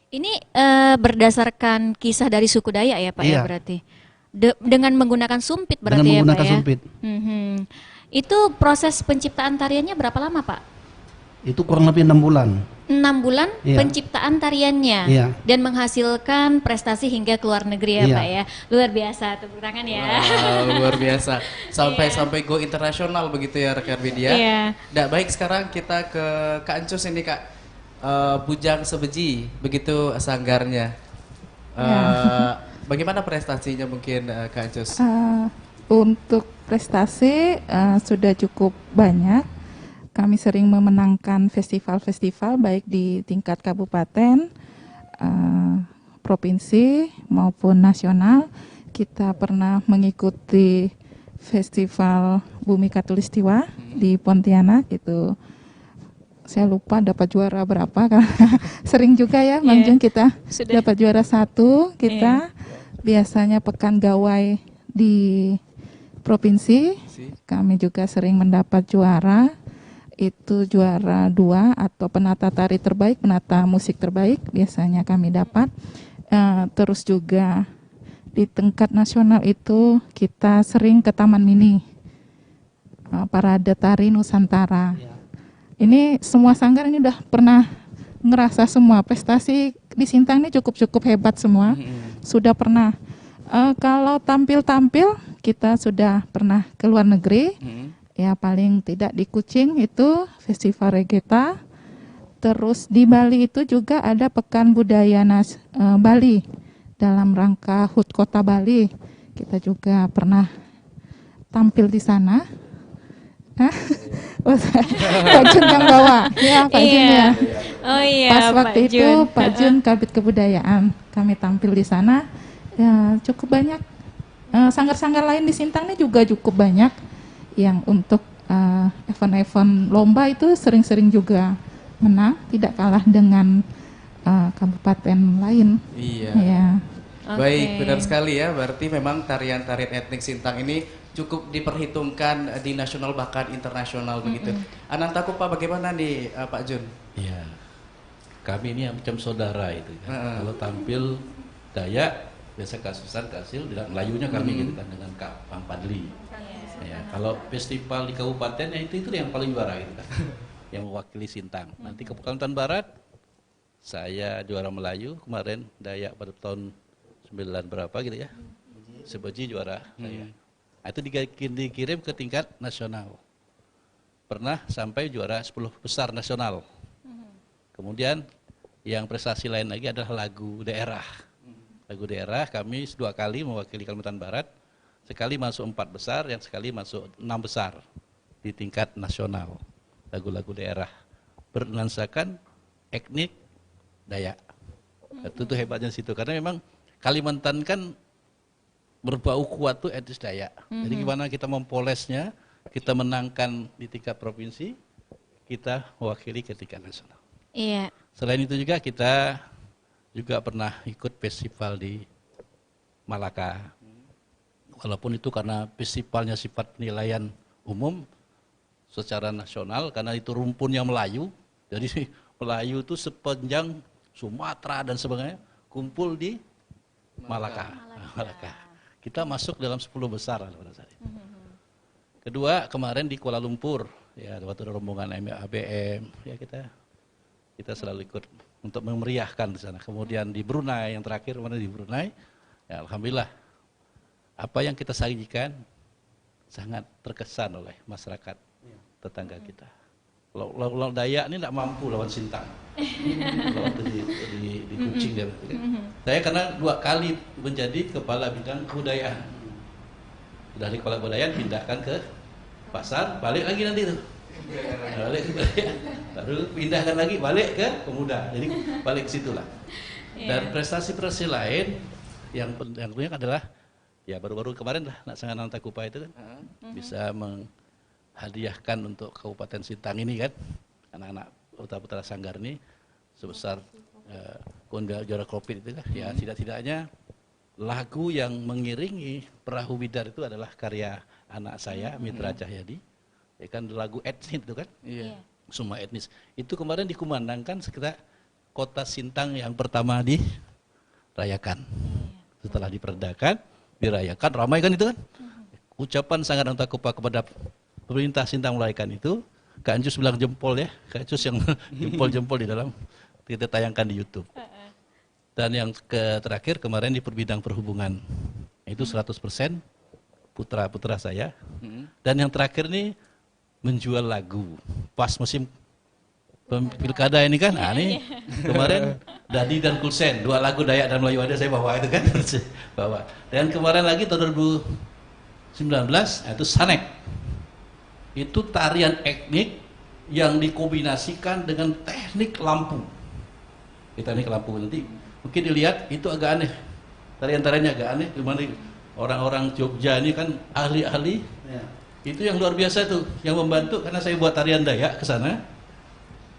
[SPEAKER 1] Ini berdasarkan kisah dari suku Dayak ya Pak ya
[SPEAKER 5] Iya.
[SPEAKER 1] berarti? Dengan menggunakan sumpit berarti
[SPEAKER 5] Dengan menggunakan
[SPEAKER 1] ya Pak ya?
[SPEAKER 5] sumpit.
[SPEAKER 1] Itu proses penciptaan tariannya berapa lama Pak?
[SPEAKER 5] Itu kurang lebih 6 bulan.
[SPEAKER 1] 6 bulan
[SPEAKER 5] Iya.
[SPEAKER 1] penciptaan tariannya
[SPEAKER 5] Iya.
[SPEAKER 1] dan menghasilkan prestasi hingga ke luar negeri ya
[SPEAKER 5] Iya.
[SPEAKER 1] Pak ya. Luar biasa, tepuk tangan ya.
[SPEAKER 2] Wow, luar biasa. Sampai go internasional begitu ya rekan Widya.
[SPEAKER 1] Iya.
[SPEAKER 2] Nah, baik sekarang kita ke Kak Encus ini Kak. Bujang Sebeji begitu sanggarnya. Bagaimana prestasinya mungkin Kak Encus?
[SPEAKER 4] Untuk prestasi sudah cukup banyak. Kami sering memenangkan festival-festival baik di tingkat kabupaten, provinsi maupun nasional. Kita pernah mengikuti festival Bumi Katulistiwa di Pontianak itu. Saya lupa dapat juara berapa karena sering juga ya Bang Jun kita
[SPEAKER 1] Sudah.
[SPEAKER 4] dapat juara 1 kita. Biasanya pekan gawai di provinsi kami juga sering mendapat juara. Itu juara 2 atau penata tari terbaik, penata musik terbaik biasanya kami dapat. Terus juga di tingkat nasional itu kita sering ke Taman Mini, Parade Tari Nusantara. Ini semua sanggar ini udah pernah ngerasa semua prestasi di Sintang ini cukup hebat semua. Sudah pernah. Kalau tampil kita sudah pernah ke luar negeri. Ya paling tidak di Kucing itu Festival Reggaeta. Terus di Bali itu juga ada Pekan Budaya Bali dalam rangka HUT Kota Bali. Kita juga pernah tampil di sana. Hah? Pak Jun yang bawa, ya Pak Jun ya.
[SPEAKER 1] Oh iya,
[SPEAKER 4] Pas waktu
[SPEAKER 1] Pak
[SPEAKER 4] itu
[SPEAKER 1] Jun.
[SPEAKER 4] Pak Jun Kabid Kebudayaan, kami tampil di sana. Ya, cukup banyak. Sanggar-sanggar lain di Sintang ini juga cukup banyak yang untuk event-event lomba itu sering-sering juga menang, tidak kalah dengan kabupaten lain.
[SPEAKER 2] Iya.
[SPEAKER 4] Ya.
[SPEAKER 2] Baik,
[SPEAKER 1] Oke.
[SPEAKER 2] benar sekali ya. Berarti memang tarian-tarian etnik Sintang ini cukup diperhitungkan di nasional bahkan internasional begitu. Anantakupa bagaimana nih Pak Jun?
[SPEAKER 3] Iya. Kami ini macam saudara itu kan.
[SPEAKER 2] Heeh.
[SPEAKER 3] Kalau tampil Dayak biasa kasusan kasil, tidak Melayunya kami gitu kan dengan Kak Bang Padli. Ya, kalau festival di kabupaten ya itu yang paling juara gitu kan. Yang mewakili Sintang. Nanti ke Kalimantan Barat saya juara Melayu kemarin, Dayak pada tahun 9 berapa gitu ya. Sebeji juara saya. Nah, itu dikirim ke tingkat nasional. Pernah sampai juara 10 besar nasional. Kemudian yang prestasi lain lagi adalah lagu daerah. Lagu daerah kami 2 kali mewakili Kalimantan Barat. Sekali masuk 4 besar, yang sekali masuk 6 besar di tingkat nasional. Lagu-lagu daerah bernuansakan etnik Dayak. Itu hebatnya situ karena memang Kalimantan kan berbau kuat tuh etnis Dayak. Jadi gimana kita mempolesnya, kita menangkan di tingkat provinsi, kita mewakili ke tingkat nasional.
[SPEAKER 1] Iya.
[SPEAKER 3] Selain itu juga kita juga pernah ikut festival di Malaka. Walaupun itu karena festivalnya sifat penilaian umum secara nasional, karena itu rumpunnya Melayu, jadi Melayu itu sepanjang Sumatera dan sebagainya kumpul di Malaka. Malaka. Kita masuk dalam 10 besar pada saat itu. Kedua kemarin di Kuala Lumpur, ya waktu ada rombongan ABM, ya kita selalu ikut untuk memeriahkan di sana. Kemudian di Brunei yang terakhir kemarin di Brunei, ya alhamdulillah apa yang kita sajikan sangat terkesan oleh masyarakat tetangga kita. Kalau Dayak ini tidak mampu lawan Sintang. Waktu di Kucing dia. Saya karena 2 kali menjadi kepala bidang kebudayaan. Dari kepala kebudayaan pindahkan ke pasar, balik lagi nanti itu. Balik ke budaya, baru pindahkan lagi balik ke pemuda. Jadi balik ke situlah. Dan prestasi-prestasi lain yang tentunya adalah ya baru-baru kemarin lah Naksangan Anantakupa itu kan bisa menghadiahkan untuk Kabupaten Sintang ini kan anak-anak putra-putra Sanggar ini sebesar juara Kopit itu kan ya tidak-tidaknya lagu yang mengiringi Perahu Bidar itu adalah karya anak saya Mitra Cahyadi ya kan lagu etnis itu kan semua etnis itu kemarin dikumandangkan sekitar kota Sintang yang pertama dirayakan setelah diperdakan dirayakan, ramai kan itu kan? Ucapan Sanggar Anantakupa kepada pemerintah Sintang merayakan itu, Kak Encus bilang jempol ya, Kak Encus yang jempol-jempol di dalam, kita tayangkan di YouTube. Dan yang terakhir kemarin di bidang perhubungan, itu 100% putra-putra saya. Dan yang terakhir nih menjual lagu, pas musim pilkada ini kan, nah ini kemarin Dadi dan Kulsen, 2 lagu Dayak dan Melayu ada saya bawa itu kan, bawa. Dan kemarin lagi tahun 2019 itu Sanek, itu tarian etnik yang dikombinasikan dengan teknik lampu. Teknik lampu nanti mungkin dilihat itu agak aneh, tarian-tariannya agak aneh, gimana orang-orang Jogja ini kan ahli-ahli, itu yang luar biasa tuh, yang membantu karena saya buat tarian Dayak ke sana.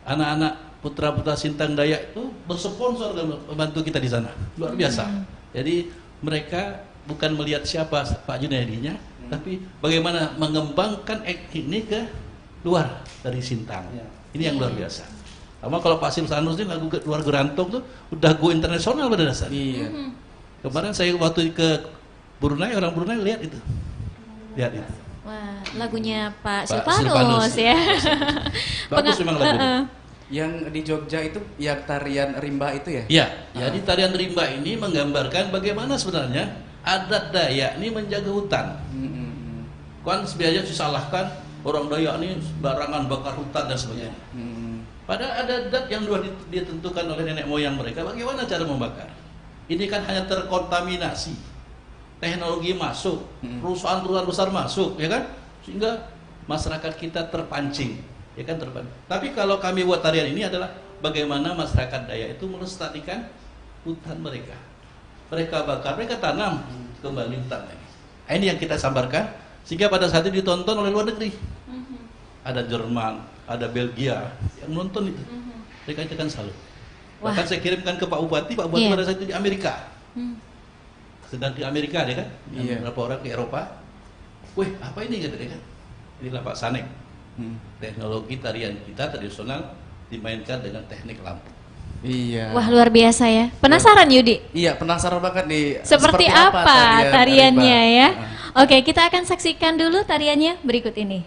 [SPEAKER 3] Anak-anak putra-putra Sintang Dayak itu bersponsor dan membantu kita di sana, luar biasa. Jadi mereka bukan melihat siapa Pak Junaidinya, tapi bagaimana mengembangkan ini ke luar dari Sintang. Ini yang luar biasa. Sama kalau Pak Silsanus ini lagu luar Gerantong tuh udah go internasional pada dasarnya. Kemarin saya waktu ke Brunei, orang Brunei lihat itu, lihat itu.
[SPEAKER 1] Wah, lagunya Pak
[SPEAKER 3] Pak
[SPEAKER 1] Silvanus ya.
[SPEAKER 3] Bagus memang lagunya.
[SPEAKER 2] Yang di Jogja itu yang tarian rimba itu ya?
[SPEAKER 3] Ya, jadi tarian rimba ini menggambarkan bagaimana sebenarnya adat Dayak ini menjaga hutan. Kan biasanya disalahkan orang Dayak ini barangan bakar hutan dan sebagainya. Padahal ada dat yang sudah ditentukan oleh nenek moyang mereka. Bagaimana cara membakar? Ini kan hanya terkontaminasi. Teknologi masuk, perusahaan-perusahaan besar masuk, ya kan? Sehingga masyarakat kita terpancing, ya kan, terpancing. Tapi kalau kami buat tarian ini adalah bagaimana masyarakat Dayak itu melestarikan hutan mereka. Mereka bakar, mereka tanam, kembali hutan lagi. Nah, ini yang kita sabarkan, sehingga pada saat itu ditonton oleh luar negeri. Ada Jerman, ada Belgia yang nonton itu. Mereka itu kan salut. Bahkan saya kirimkan ke Pak Bupati pada saat itu di Amerika. Sedang di Amerika dia kan, beberapa orang ke Eropa. Wih, apa ini kata dia kan? Inilah Pak Sanek. Teknologi tarian kita tradisional dimainkan dengan teknik lampu.
[SPEAKER 2] Iya.
[SPEAKER 1] Wah, luar biasa ya. Penasaran Yudi?
[SPEAKER 2] Iya, penasaran banget nih.
[SPEAKER 1] Seperti apa tariannya
[SPEAKER 2] Arimba?
[SPEAKER 1] ya? Oke, kita akan saksikan dulu tariannya berikut ini.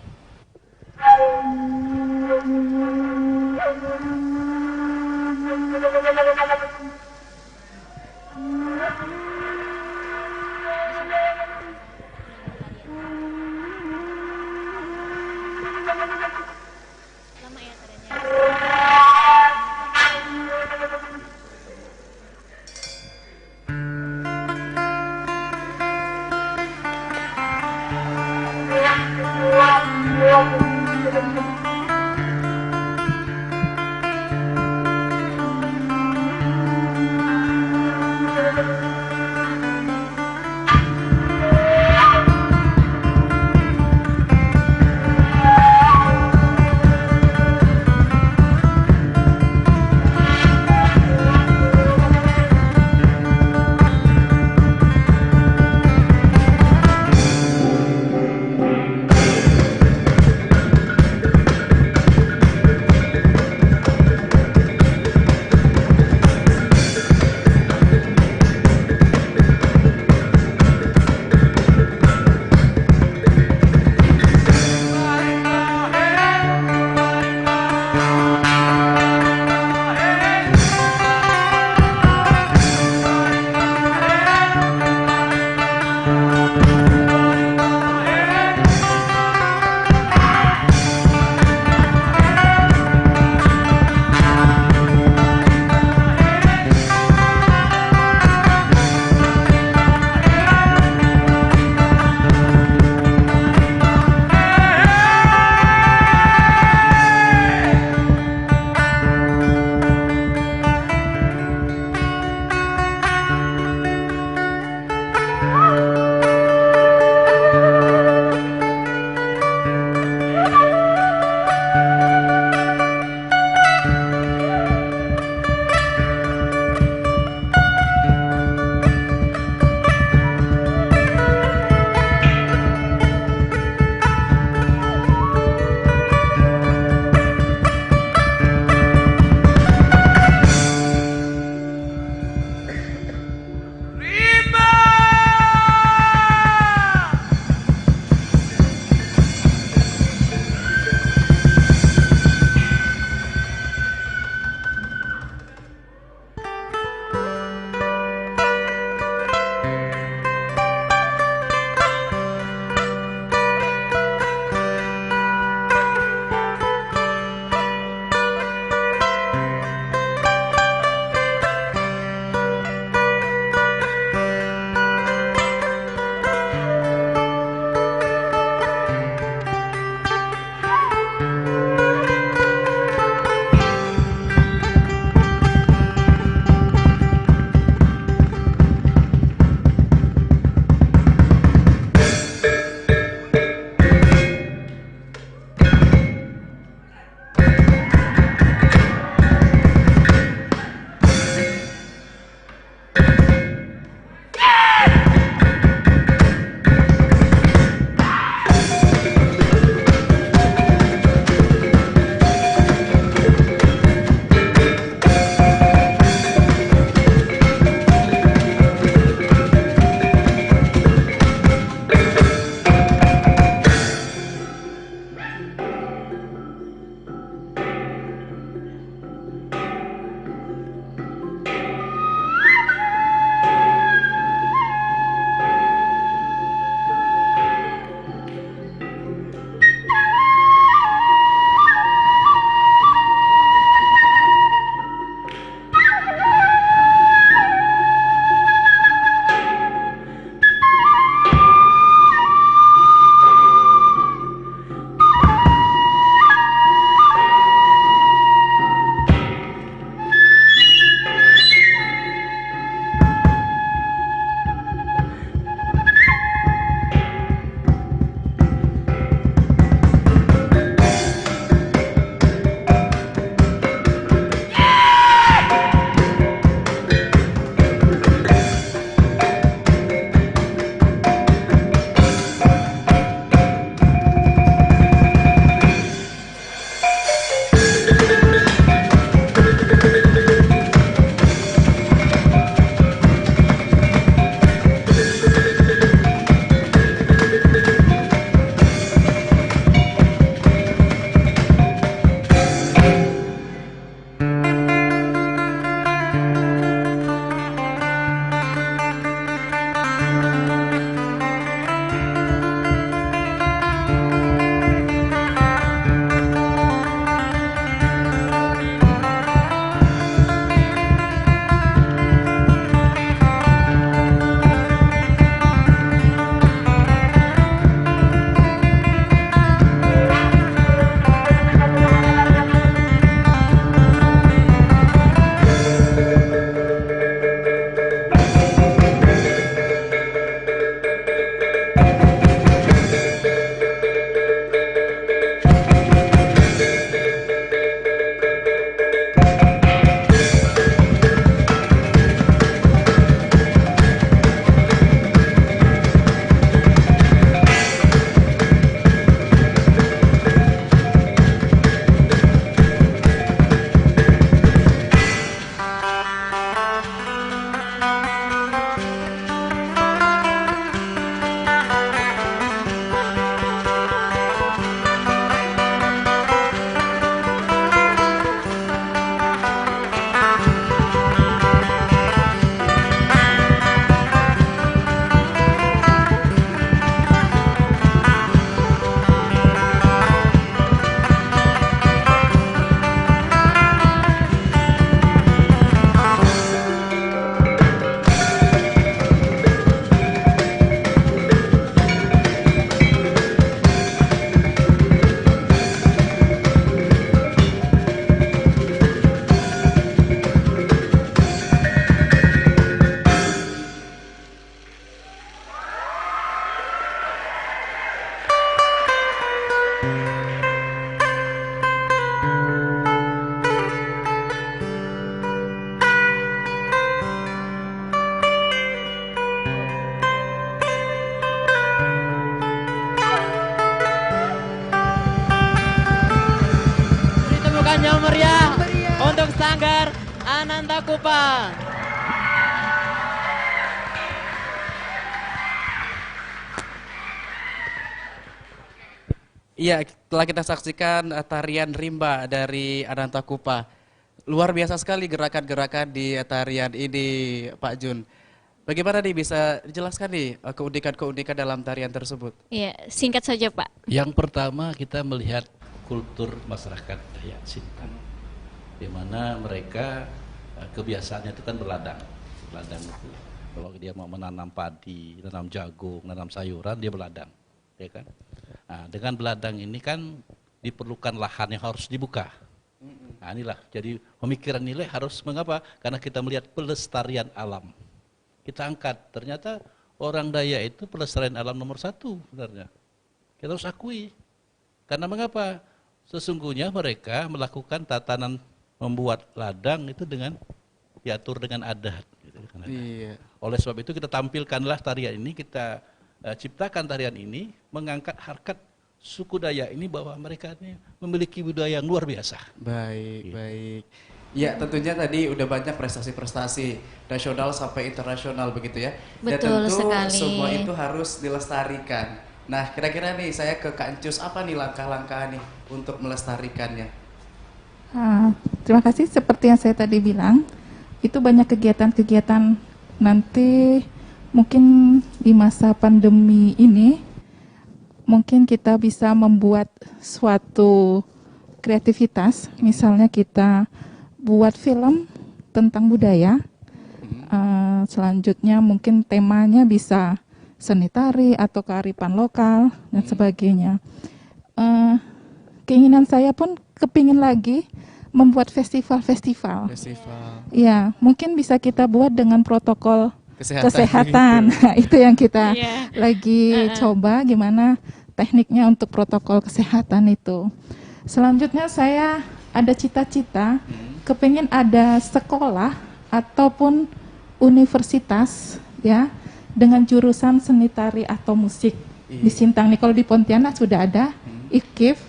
[SPEAKER 7] senyum meriah untuk Sanggar Anantakupa.
[SPEAKER 2] Iya, telah kita saksikan tarian rimba dari Anantakupa. Luar biasa sekali gerakan-gerakan di tarian ini, Pak Jun. Bagaimana nih bisa dijelaskan nih keunikan-keunikan dalam tarian tersebut?
[SPEAKER 1] Iya, singkat saja Pak.
[SPEAKER 3] Yang pertama kita melihat kultur masyarakat Dayak Sintang, di mana mereka kebiasaannya itu kan berladang. Ladang itu kalau dia mau menanam padi, menanam jagung, menanam sayuran, dia berladang, ya kan? Nah, dengan beladang ini kan diperlukan lahan yang harus dibuka. Nah, inilah jadi pemikiran nilai harus mengapa? Karena kita melihat pelestarian alam. Kita angkat, ternyata orang Dayak itu pelestarian alam nomor 1 sebenarnya. Kita harus akui. Karena mengapa? Sesungguhnya mereka melakukan tatanan membuat ladang itu dengan diatur dengan adat. Gitu,
[SPEAKER 2] Iya.
[SPEAKER 3] Oleh sebab itu kita tampilkanlah tarian ini, kita ciptakan tarian ini, mengangkat harkat suku Dayak ini bahwa mereka ini memiliki budaya yang luar biasa.
[SPEAKER 2] Baik, baik. Ya, tentunya tadi udah banyak prestasi-prestasi nasional sampai internasional begitu ya. Dan
[SPEAKER 1] Betul
[SPEAKER 2] tentu
[SPEAKER 1] sekali.
[SPEAKER 2] semua itu harus dilestarikan. Nah, kira-kira nih saya ke Kak Encus, apa nih langkah-langkah nih untuk melestarikannya?
[SPEAKER 4] Terima kasih. Seperti yang saya tadi bilang, itu banyak kegiatan-kegiatan nanti mungkin di masa pandemi ini, mungkin kita bisa membuat suatu kreativitas, misalnya kita buat film tentang budaya. Selanjutnya mungkin temanya bisa seni tari atau kearifan lokal dan sebagainya. Keinginan saya pun kepingin lagi membuat festival-festival.
[SPEAKER 2] Festival.
[SPEAKER 4] Ya, mungkin bisa kita buat dengan protokol
[SPEAKER 2] Kesehatan.
[SPEAKER 4] kesehatan. Itu yang kita
[SPEAKER 1] Iya.
[SPEAKER 4] lagi coba gimana tekniknya untuk protokol kesehatan itu. Selanjutnya saya ada cita-cita kepingin ada sekolah ataupun universitas ya dengan jurusan seni tari atau musik di Sintang nih. Kalau di Pontianak sudah ada IKIF,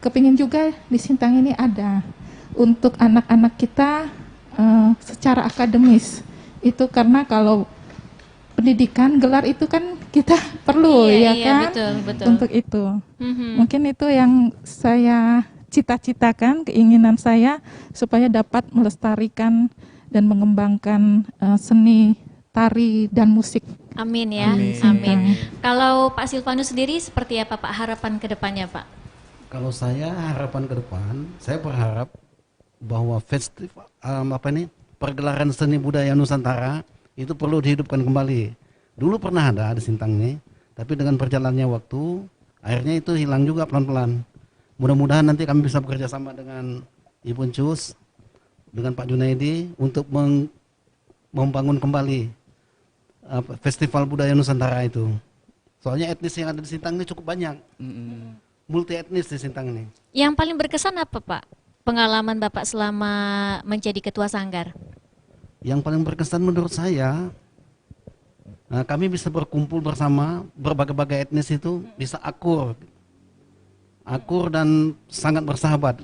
[SPEAKER 4] kepingin juga di Sintang ini ada untuk anak-anak kita secara akademis. Itu karena kalau pendidikan gelar itu kan kita perlu
[SPEAKER 1] Iya,
[SPEAKER 4] ya
[SPEAKER 1] iya,
[SPEAKER 4] kan
[SPEAKER 1] betul, betul.
[SPEAKER 4] untuk itu.
[SPEAKER 1] Mhm.
[SPEAKER 4] Mungkin itu yang saya cita-citakan, keinginan saya supaya dapat melestarikan dan mengembangkan seni tari dan musik.
[SPEAKER 1] Amin ya,
[SPEAKER 2] Amin.
[SPEAKER 1] amin. Kalau Pak Silvanus sendiri seperti apa Pak harapan ke depannya Pak?
[SPEAKER 5] Kalau saya harapan ke depan, saya berharap bahwa festival pergelaran seni budaya Nusantara itu perlu dihidupkan kembali. Dulu pernah ada di Sintang ini, tapi dengan berjalannya waktu, akhirnya itu hilang juga pelan-pelan. Mudah-mudahan nanti kami bisa bekerja sama dengan Ibu Encus, dengan Pak Junaidi untuk membangun kembali festival budaya Nusantara itu. Soalnya etnis yang ada di Sintang ini cukup banyak, multi etnis di Sintang ini.
[SPEAKER 1] Yang paling berkesan apa Pak? Pengalaman Bapak selama menjadi ketua sanggar?
[SPEAKER 5] Yang paling berkesan menurut saya, kami bisa berkumpul bersama berbagai-bagai etnis itu bisa akur dan sangat bersahabat.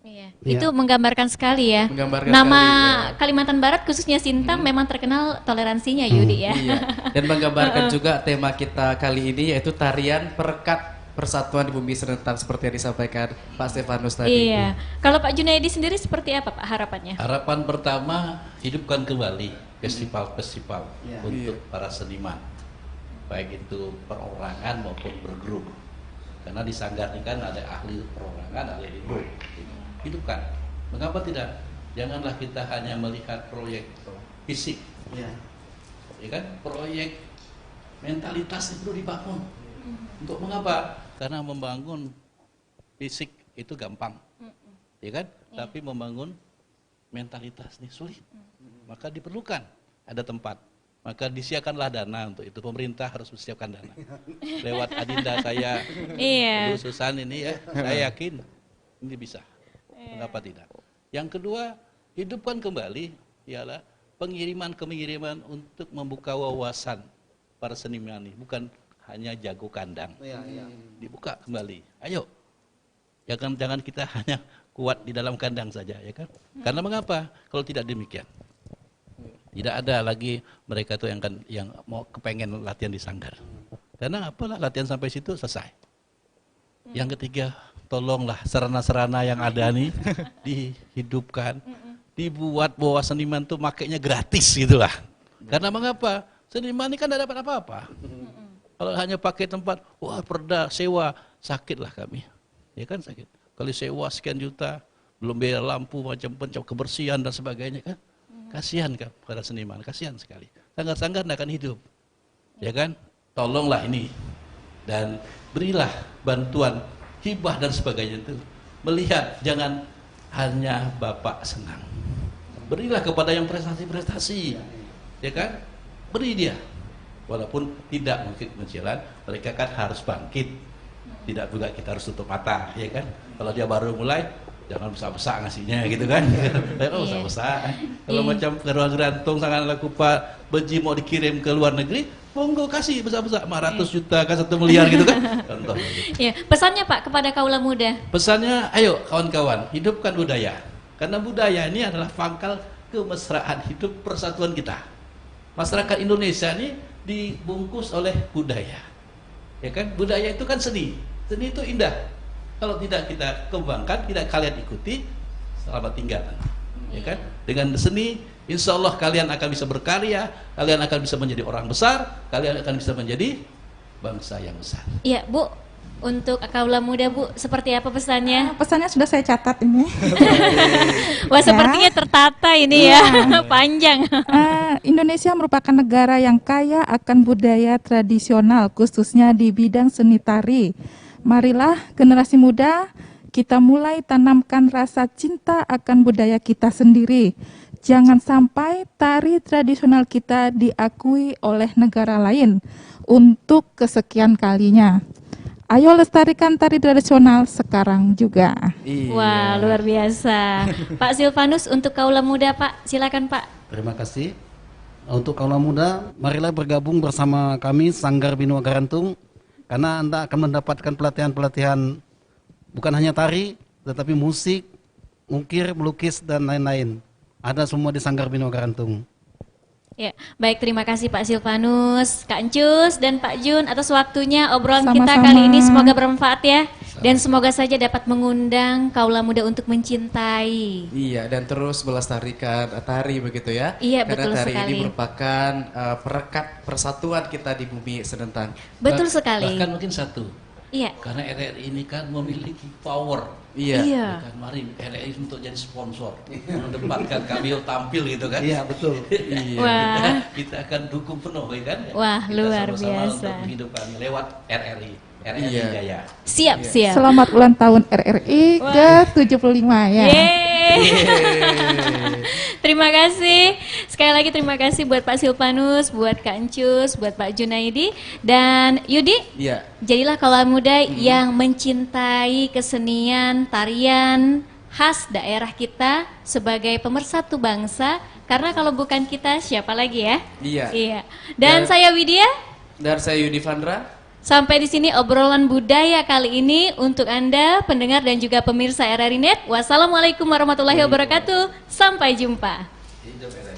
[SPEAKER 1] Iya.
[SPEAKER 5] Iya.
[SPEAKER 1] Itu menggambarkan sekali ya.
[SPEAKER 2] Menggambarkan
[SPEAKER 1] Nama
[SPEAKER 2] sekali, ya.
[SPEAKER 1] Kalimantan Barat khususnya Sintang memang terkenal toleransinya Yudi ya.
[SPEAKER 2] Iya. Dan menggambarkan juga tema kita kali ini yaitu tarian perekat persatuan di bumi serentak seperti yang disampaikan Pak Stefanus tadi.
[SPEAKER 1] Iya. Kalau Pak Junaidi sendiri seperti apa Pak harapannya?
[SPEAKER 3] Harapan pertama, hidupkan kembali festival-festival untuk para seniman, baik itu perorangan maupun bergrup. Karena di sanggar ini kan ada ahli perorangan, ahli grup. Hidupkan. Mengapa tidak? Janganlah kita hanya melihat proyek fisik, ya kan? Proyek mentalitas itu perlu dibangun. Untuk mengapa? Karena membangun fisik itu gampang, ya kan? Tapi membangun mentalitas ini sulit. Maka diperlukan ada tempat. Maka disiapkanlah dana untuk itu. Pemerintah harus menyiapkan dana. Lewat adinda saya,
[SPEAKER 1] Iya.
[SPEAKER 3] Bu Susan ini ya, saya yakin ini bisa. Mengapa tidak? Yang kedua, hidupkan kembali ialah pengiriman untuk membuka wawasan para seniman ini, bukan hanya jago kandang. Dibuka kembali. Ayo, Jangan kita hanya kuat di dalam kandang saja, ya kan? Karena mengapa? Kalau tidak demikian, tidak ada lagi mereka tuh yang mau kepengen latihan di sanggar. Karena apalah latihan sampai situ selesai. Yang ketiga, tolonglah sarana-sarana yang ada nih dihidupkan, dibuat bahwa seniman tuh makainya gratis gitulah. Karena mengapa? Seniman ini kan tidak dapat apa-apa. Kalau hanya pakai tempat, wah perda sewa, sakitlah kami. Ya kan sakit. Kalau sewa sekian juta, belum bayar lampu, macam-macam kebersihan dan sebagainya kan. Kasihan kan pada seniman, kasihan sekali. Sanggar-sanggar tidak akan hidup. Ya kan? Tolonglah ini. Dan berilah bantuan, hibah dan sebagainya itu. Melihat, jangan hanya Bapak senang. Berilah kepada yang prestasi-prestasi. Ya kan? Beri dia. Walaupun tidak mungkin menjalan, mereka kan harus bangkit. Tidak juga kita harus tutup mata, ya kan? Kalau dia baru mulai, jangan besar-besar ngasihnya gitu kan? Jangan besar-besar. Kalau macam gerantung sangat laku Pak Beji mau dikirim ke luar negeri, monggo kasih besar-besar 500 juta kan 1 miliar gitu kan? Contoh.
[SPEAKER 1] Iya, pesannya Pak kepada kaula muda.
[SPEAKER 3] Pesannya, ayo kawan-kawan, hidupkan budaya. Karena budaya ini adalah pangkal kemesraan hidup persatuan kita. Masyarakat Indonesia ini dibungkus oleh budaya. Ya kan? Budaya itu kan seni. Seni itu indah. Kalau tidak kita kembangkan, tidak kalian ikuti, selamat tinggal. Ya kan? Dengan seni, insya Allah kalian akan bisa berkarya, kalian akan bisa menjadi orang besar, kalian akan bisa menjadi bangsa yang besar.
[SPEAKER 1] Iya, Bu. Untuk kaula muda, Bu, seperti apa pesannya?
[SPEAKER 4] Pesannya sudah saya catat ini.
[SPEAKER 1] Wah, sepertinya tertata ini ya, panjang.
[SPEAKER 4] Indonesia merupakan negara yang kaya akan budaya tradisional, khususnya di bidang seni tari. Marilah generasi muda kita mulai tanamkan rasa cinta akan budaya kita sendiri. Jangan sampai tari tradisional kita diakui oleh negara lain untuk kesekian kalinya. Ayo lestarikan tari tradisional sekarang juga.
[SPEAKER 1] Wah, luar biasa. Pak Silvanus, untuk kaula muda Pak, silakan Pak.
[SPEAKER 5] Terima kasih. Untuk kaula muda, marilah bergabung bersama kami Sanggar Binua Garantung, karena Anda akan mendapatkan pelatihan-pelatihan bukan hanya tari, tetapi musik, mukir, melukis, dan lain-lain. Ada semua di Sanggar Binua Garantung.
[SPEAKER 1] Ya, baik, terima kasih Pak Silvanus, Kak Encus, dan Pak Jun atas waktunya obrolan kita
[SPEAKER 4] Sama-sama.
[SPEAKER 1] kali ini. Semoga bermanfaat ya. Dan semoga saja dapat mengundang kaula muda untuk mencintai.
[SPEAKER 2] Iya, dan terus melestarikan tari begitu ya.
[SPEAKER 1] Iya,
[SPEAKER 2] Karena
[SPEAKER 1] betul
[SPEAKER 2] tari
[SPEAKER 1] sekali.
[SPEAKER 2] ini merupakan perekat persatuan kita di bumi Senentang.
[SPEAKER 1] Betul sekali.
[SPEAKER 3] Bahkan mungkin satu.
[SPEAKER 1] Iya.
[SPEAKER 3] Karena RRI ini kan memiliki power.
[SPEAKER 2] Iya.
[SPEAKER 1] Iya.
[SPEAKER 3] Ya kan, mari RRI untuk jadi sponsor, menempatkan kami tampil gitu kan.
[SPEAKER 5] Iya, betul.
[SPEAKER 2] Iya.
[SPEAKER 1] Wah.
[SPEAKER 3] Kita akan dukung penuh ya kan.
[SPEAKER 1] Wah,
[SPEAKER 3] Kita
[SPEAKER 1] luar
[SPEAKER 3] sama-sama
[SPEAKER 1] biasa.
[SPEAKER 3] untuk menghidupkan lewat RRI
[SPEAKER 2] Iya.
[SPEAKER 3] Jaya.
[SPEAKER 1] Siap, siap.
[SPEAKER 4] Selamat ulang tahun RRI ke-75 ya.
[SPEAKER 1] Yeay. Terima kasih. Sekali lagi terima kasih buat Pak Silvanus, buat Kak Encus, buat Pak Junaidi, dan Yudi.
[SPEAKER 2] Iya.
[SPEAKER 1] Jadilah kaula muda yang mencintai kesenian, tarian khas daerah kita sebagai pemersatu bangsa. Karena kalau bukan kita, siapa lagi ya?
[SPEAKER 2] Iya.
[SPEAKER 1] Iya. Dan
[SPEAKER 2] Dan-
[SPEAKER 1] saya Widya.
[SPEAKER 2] Dan saya Yudi Vandra.
[SPEAKER 1] Sampai di sini obrolan budaya kali ini untuk Anda, pendengar dan juga pemirsa RRI Net. Wassalamualaikum warahmatullahi wabarakatuh. Sampai jumpa.
[SPEAKER 3] Hidup RRI.